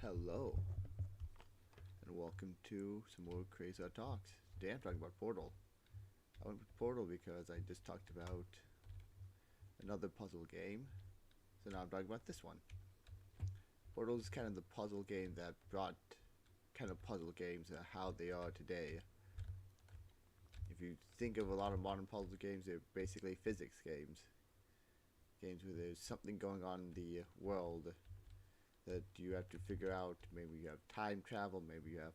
Hello, and welcome to some more Qarea Talks. Today I'm talking about Portal. I went with Portal because I just talked about another puzzle game, so now I'm talking about this one. Portal is kind of the puzzle game that brought kind of puzzle games how they are today. If you think of a lot of modern puzzle games, they're basically physics games. Games where there's something going on in the world that you have to figure out. Maybe you have time travel, maybe you have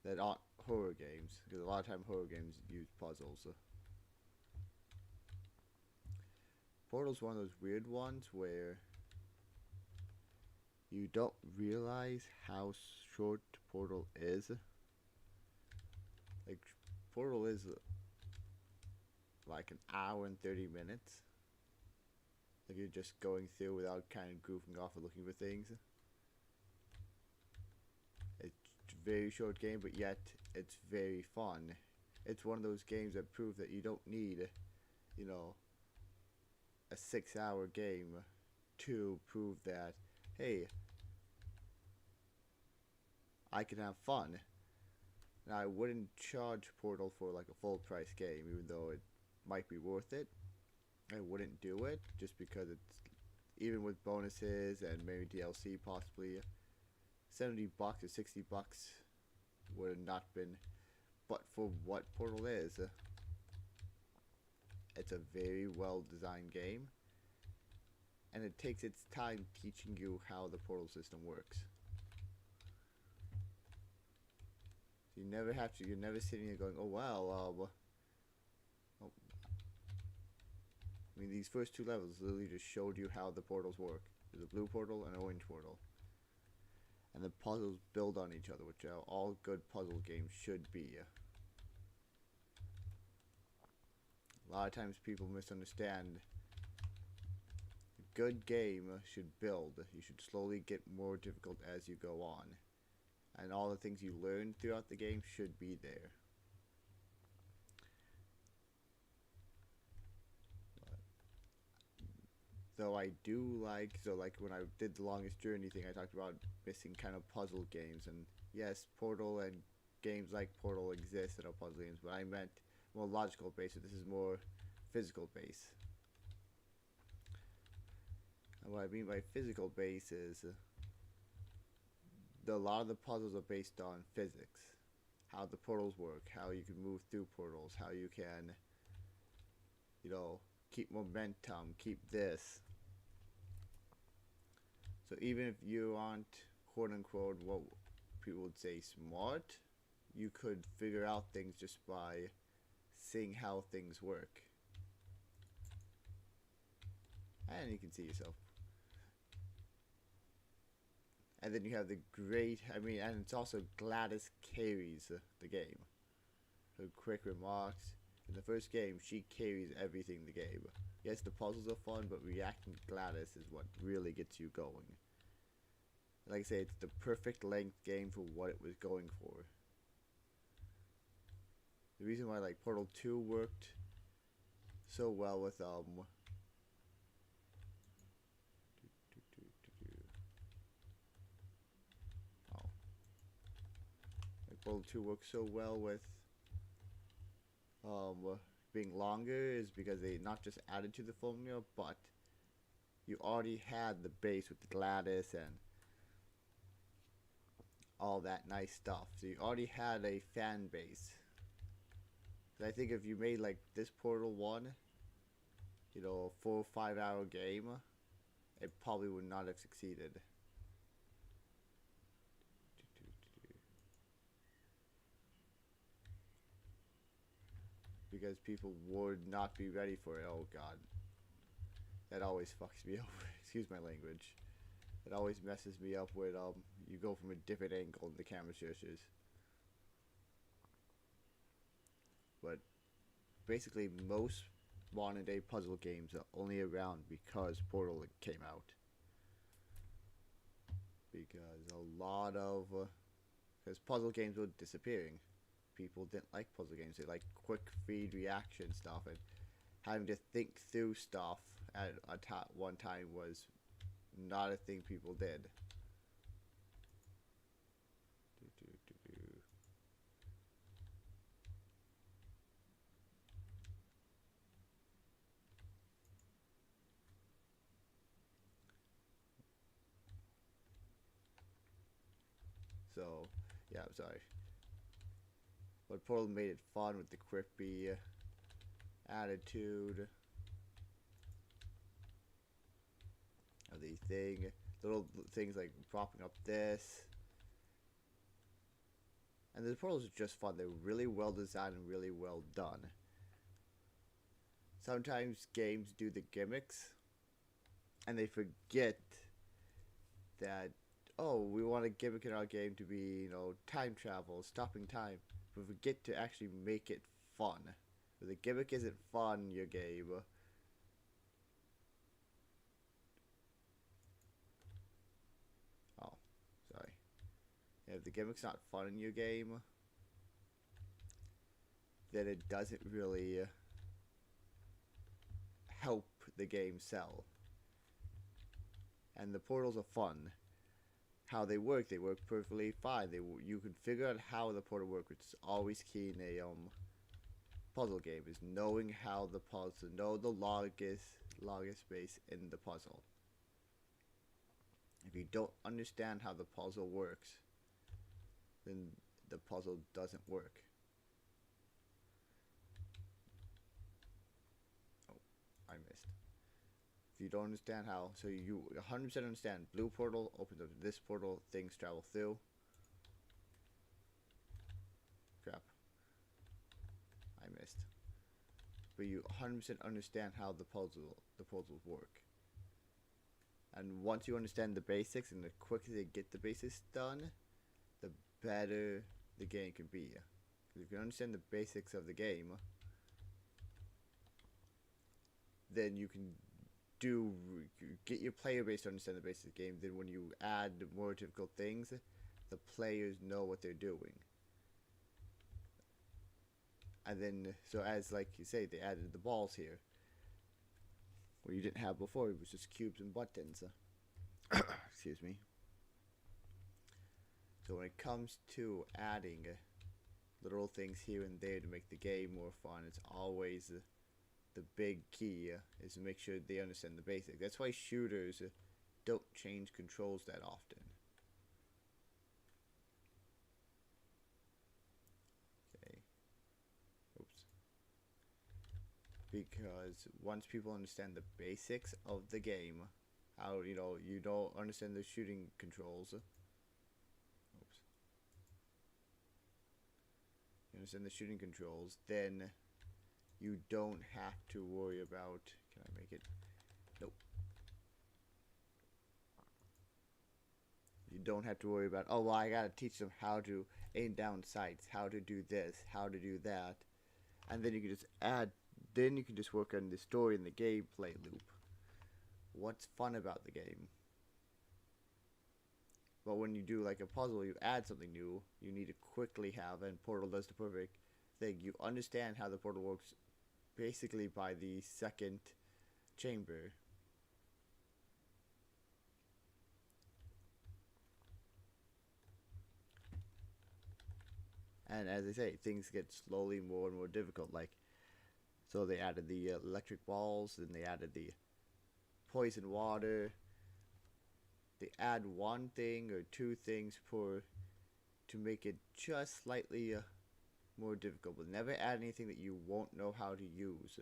that aren't horror games, because a lot of time horror games use puzzles. Portal's one of those weird ones where you don't realize how short Portal is. Like, Portal is like an hour and 30 minutes. Like you're just going through without kind of goofing off or looking for things. It's a very short game, but yet it's very fun. It's one of those games that prove that you don't need, a 6-hour game to prove that, hey, I can have fun. Now, I wouldn't charge Portal for like a full price game, even though it might be worth it. I wouldn't do it just because it's, even with bonuses and maybe DLC possibly, $70 or $60 would have not been. But for what Portal is, it's a very well designed game, and it takes its time teaching you how the Portal system works. So you're never sitting there going, oh wow, I mean, these first two levels literally just showed you how the portals work. There's a blue portal and an orange portal. And the puzzles build on each other, which all good puzzle games should be. A lot of times people misunderstand. A good game should build. You should slowly get more difficult as you go on. And all the things you learn throughout the game should be there. Though I do like, when I did the longest journey thing, I talked about missing kind of puzzle games. And yes, Portal and games like Portal exist that are puzzle games, but I meant more logical based, so this is more physical base. And what I mean by physical base is a lot of the puzzles are based on physics. How the portals work, how you can move through portals, how you can, keep momentum, keep this. So even if you aren't, quote unquote, what people would say smart, you could figure out things just by seeing how things work. And you can see yourself. And then you have the great, and it's also Gladys carries the game. Her quick remarks. In the first game, she carries everything in the game. Yes, the puzzles are fun, but reacting to Gladys is what really gets you going. Like I say, it's the perfect length game for what it was going for. The reason why like Portal 2 worked so well with Portal 2 works so well with being longer is because they not just added to the formula, but you already had the base with the Gladys and all that nice stuff. So you already had a fan base. I think if you made like this Portal 1, a 4 or 5 hour game, it probably would not have succeeded. Because people would not be ready for it. Oh god. That always fucks me up. Excuse my language. It always messes me up when you go from a different angle and the camera shifts. But basically most modern day puzzle games are only around because Portal came out. Because a lot of because puzzle games were disappearing. People didn't like puzzle games. They like quick feed reaction stuff, and having to think through stuff at one time was not a thing people did. So, yeah, I'm sorry. But Portal made it fun with the quippy attitude of the thing. Little things like propping up this. And the portals are just fun. They're really well designed and really well done. Sometimes games do the gimmicks and they forget that, oh, we want a gimmick in our game to be, you know, time travel, stopping time. But forget to actually make it fun. If the gimmick isn't fun, your game. Oh, sorry. If the gimmick's not fun in your game, then it doesn't really help the game sell. And the portals are fun. How they work perfectly fine. You can figure out how the portal works, which is always key in a puzzle game, is knowing how the puzzle, know the longest space in the puzzle. If you don't understand how the puzzle works, then the puzzle doesn't work. Oh, I missed. If you don't understand how, so you 100% understand. Blue portal opens up this portal, things travel through. Crap. I missed. But you 100% understand how the puzzles work. And once you understand the basics, and the quicker they get the basics done, the better the game can be. Because if you understand the basics of the game, then you can get your player base to understand the basics of the game. Then when you add more difficult things, the players know what they're doing. And then, so as like you say, they added the balls here, where you didn't have before. It was just cubes and buttons. Excuse me. So when it comes to adding little things here and there to make the game more fun, it's always the big key is to make sure they understand the basics. That's why shooters don't change controls that often. Okay. Oops. Because once people understand the basics of the game, how, you know, you don't understand the shooting controls. Oops. You understand the shooting controls, then you don't have to worry about, can I make it? Nope. You don't have to worry about, oh, well, I gotta teach them how to aim down sights, how to do this, how to do that. And then you can just then you can just work on the story and the gameplay loop. What's fun about the game? But when you do like a puzzle, you add something new, you need to quickly have, and Portal does the perfect thing. You understand how the portal works basically by the second chamber. And as I say, things get slowly more and more difficult. Like, so they added the electric balls, then they added the poison water. They add one thing or two things to make it just slightly more difficult, but never add anything that you won't know how to use.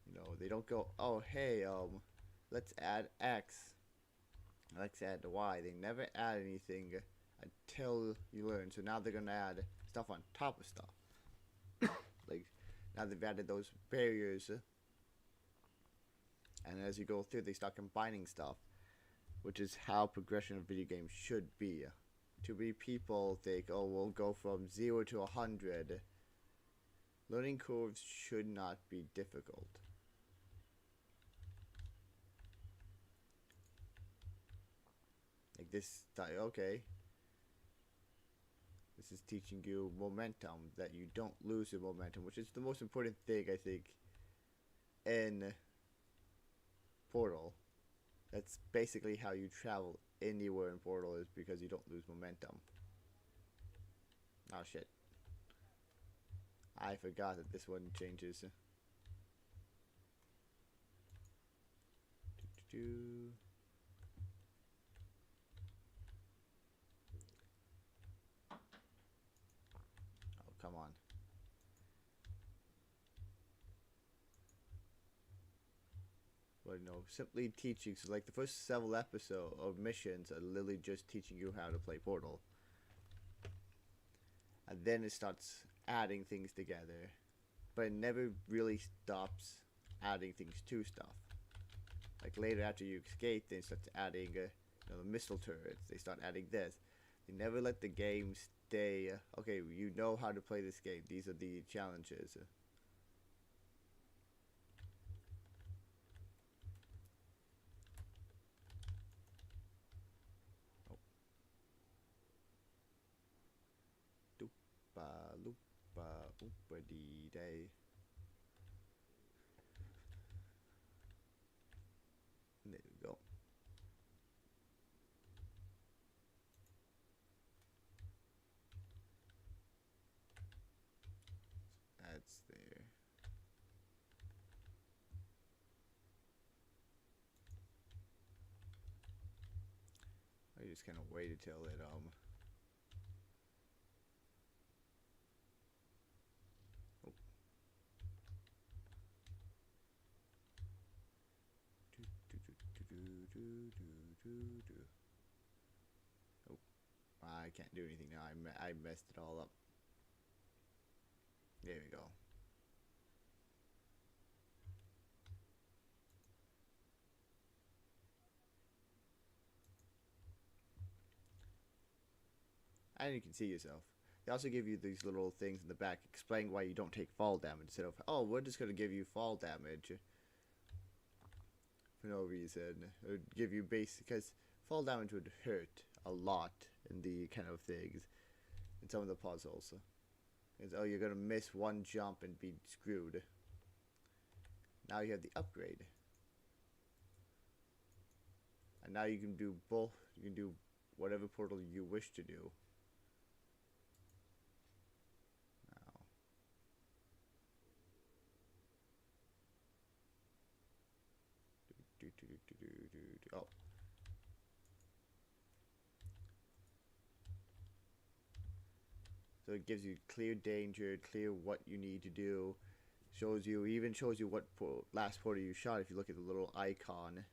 You know, they don't go, oh hey, let's add X, let's add Y. They never add anything until you learn. So now they're gonna add stuff on top of stuff. Like, now they've added those barriers, and as you go through, they start combining stuff, which is how progression of video games should be. Too many people think, oh, we'll go from 0 to 100. Learning curves should not be difficult. Like this, okay. This is teaching you momentum, that you don't lose your momentum, which is the most important thing, I think, in Portal. That's basically how you travel anywhere in Portal, is because you don't lose momentum. Oh shit. I forgot that this one changes. Oh, come on. But no, simply teaching. So like the first several episodes of missions are literally just teaching you how to play Portal, and then it starts adding things together, but it never really stops adding things to stuff. Like later after you escape, they start adding the missile turrets. They start adding this. They never let the game stay. Okay, you know how to play this game. These are the challenges. Doopa loopa oopa dee day. There we go. That's there. I just kind of waited till it Oh. Oh, I can't do anything now. I messed it all up. There we go. And you can see yourself. They also give you these little things in the back explaining why you don't take fall damage instead of, oh, we're just going to give you fall damage for no reason. It would give you base, because fall damage would hurt a lot in the kind of things, in some of the puzzles. It's, oh, you're going to miss one jump and be screwed. Now you have the upgrade. And now you can do both. You can do whatever portal you wish to do. Oh. So it gives you clear danger, clear what you need to do. Even shows you what last portal you shot. If you look at the little icon,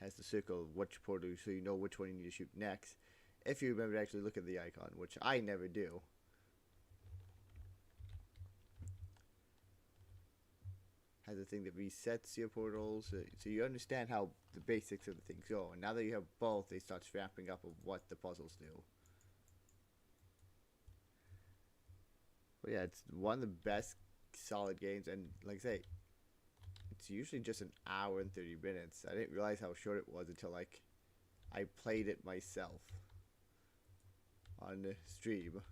has the circle of which portal, so you know which one you need to shoot next. If you remember to actually look at the icon, which I never do. Has a thing that resets your portals, so you understand how the basics of the things go. And now that you have both, they start ramping up of what the puzzles do. But yeah, it's one of the best solid games, and like I say, it's usually just an hour and 30 minutes. I didn't realize how short it was until like I played it myself on the stream.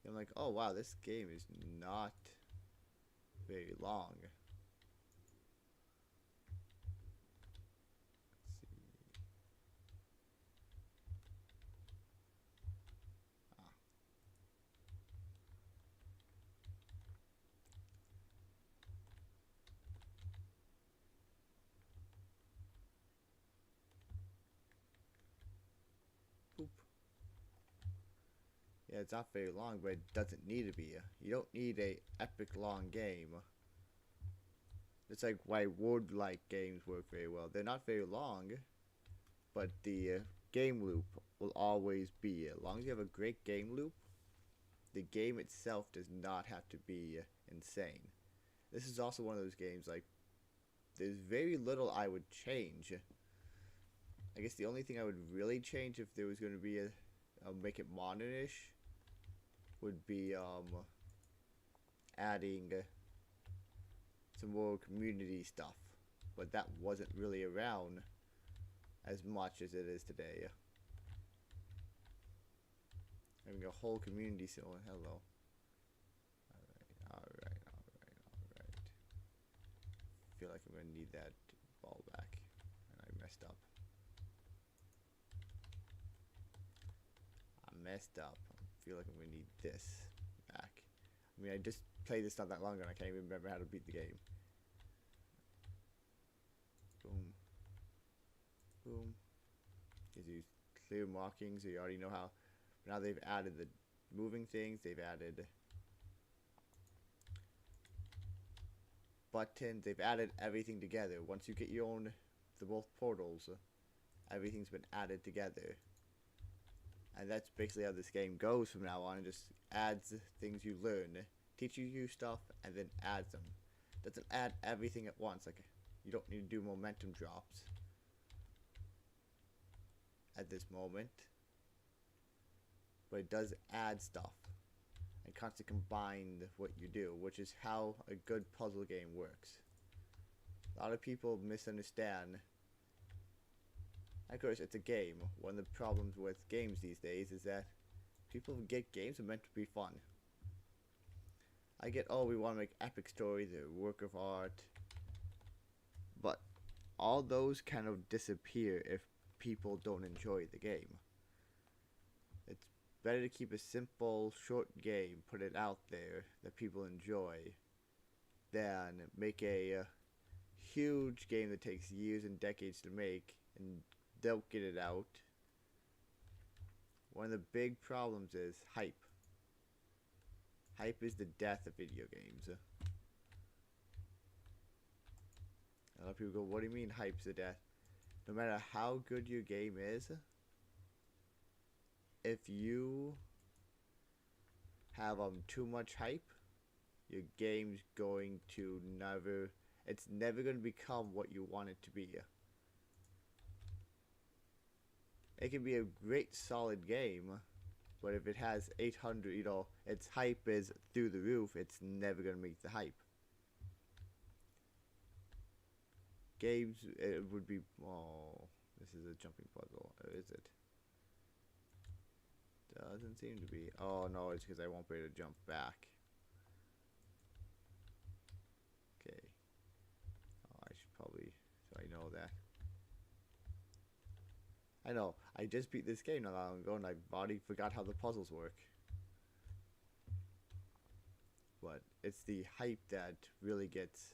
I'm like, oh wow, this game is not very long. Boop. Yeah, it's not very long, but it doesn't need to be. You don't need a epic long game. It's like why word-like games work very well. They're not very long, but the game loop will always be. As long as you have a great game loop, the game itself does not have to be insane. This is also one of those games, like, there's very little I would change. I guess the only thing I would really change if there was going to be make it modern-ish would be adding some more community stuff, but that wasn't really around as much as it is today. Having a whole community, so hello. Alright. Feel like I'm gonna need that ball back, and I messed up. I feel like I'm gonna need this back. I mean, I just played this not that long ago, and I can't even remember how to beat the game. Boom. Boom. Gives you clear markings, so you already know how. Now they've added the moving things. They've added buttons. They've added everything together. Once you get your own, the both portals, everything's been added together. And that's basically how this game goes from now on. It just adds things you learn, teaches you stuff, and then adds them. Doesn't add everything at once. Like, you don't need to do momentum drops at this moment. But it does add stuff and constantly combine what you do, which is how a good puzzle game works. A lot of people misunderstand. Of course, it's a game. One of the problems with games these days is that people forget games are meant to be fun. I get, oh, we want to make epic stories, a work of art. But all those kind of disappear if people don't enjoy the game. It's better to keep a simple, short game, put it out there that people enjoy, than make a huge game that takes years and decades to make and don't get it out. One of the big problems is hype. Hype is the death of video games. A lot of people go, what do you mean hype's the death? No matter how good your game is, if you have too much hype, your game's going to it's never going to become what you want it to be. It can be a great solid game, but if it has 800, its hype is through the roof, it's never going to meet the hype. Games, it would be, oh, this is a jumping puzzle, or is it? Doesn't seem to be. Oh no, it's because I won't be able to jump back. Okay. Oh, I should probably, so I know that. I know, I just beat this game not long ago and I've already forgot how the puzzles work. But it's the hype that really gets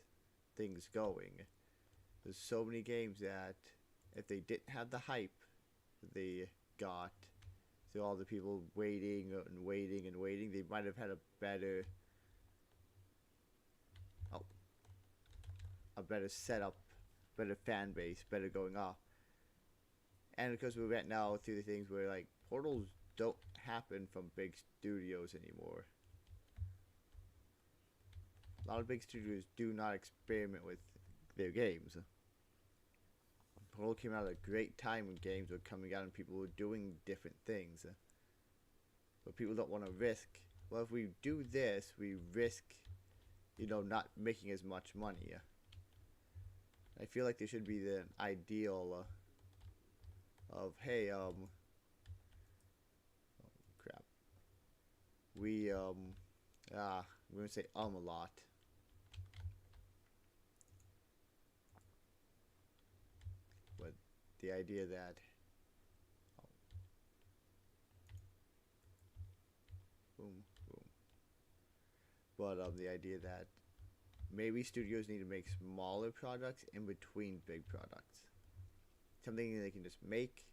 things going. There's so many games that if they didn't have the hype they got, so all the people waiting and waiting and waiting, they might have had a better setup, better fan base, better going off. And because we went now through the things where like portals don't happen from big studios anymore. A lot of big studios do not experiment with their games. Portal came out at a great time when games were coming out and people were doing different things. But people don't want to risk. Well, if we do this, we risk, not making as much money. I feel like there should be the ideal of, hey, oh crap. We're gonna say a lot. But the idea that boom, boom. But the idea that maybe studios need to make smaller products in between big products. Something they can just make,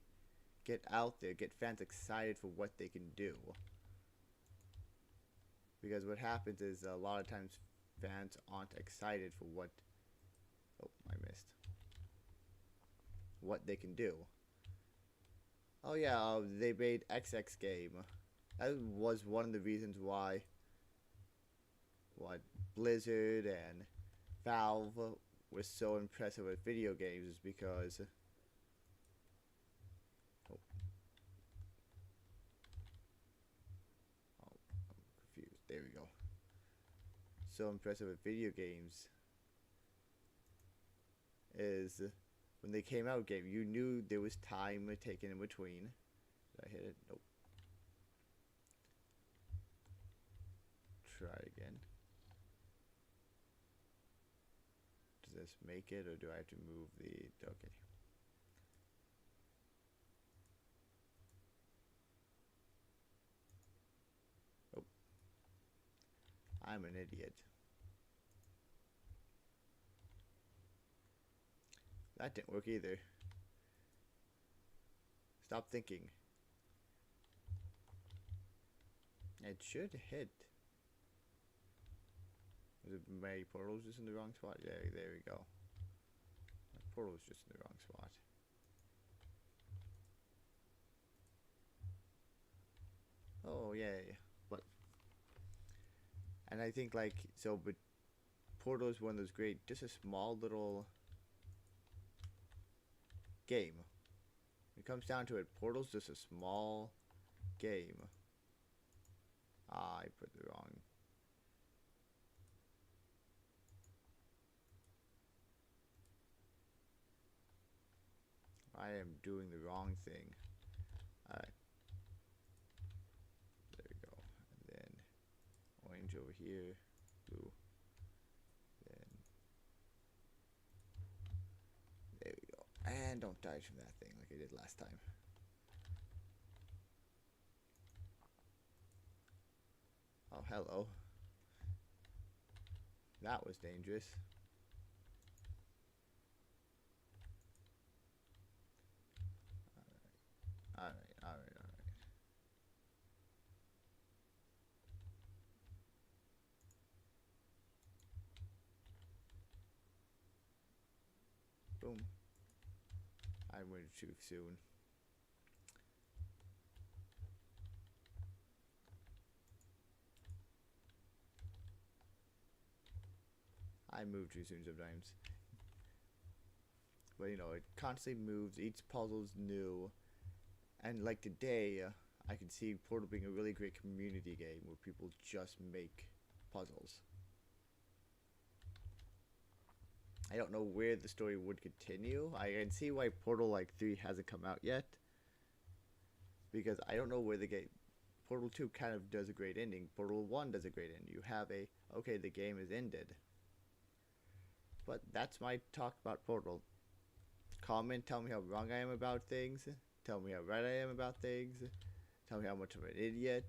get out there, get fans excited for what they can do. Because what happens is a lot of times fans aren't excited for what they can do. Oh yeah, they made XX game. That was one of the reasons why Blizzard and Valve was so impressive with video games, is because I'm confused. There we go. So impressive with video games is when they came out game, you knew there was time taken in between. Did I hit it? Nope. Try again. Does this make it, or do I have to move the... Okay. Oh. I'm an idiot. That didn't work either. Stop thinking. It should hit. Was it my portal's just in the wrong spot? Yeah, there we go. My portal's just in the wrong spot. Oh, yay. But, and I think like, so, but Portal is one of those great, just a small little game. When it comes down to it, Portal's just a small game. Ah, I put the wrong. I am doing the wrong thing. Alright. There we go. And then orange over here. Blue. Then there we go. And don't die from that thing like I did last time. Oh, hello. That was dangerous. Alright. Boom. I went too soon. I move too soon sometimes. But you know, it constantly moves. Each puzzle's new. And like today, I can see Portal being a really great community game where people just make puzzles. I don't know where the story would continue. I can see why Portal like 3 hasn't come out yet. Because I don't know where the game... Portal 2 kind of does a great ending. Portal 1 does a great ending. You have a, okay, the game is ended. But that's my talk about Portal. Comment, tell me how wrong I am about things. Tell me how right I am about things. Tell me how much of an idiot.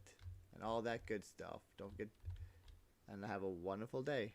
And all that good stuff. Don't forget. And have a wonderful day.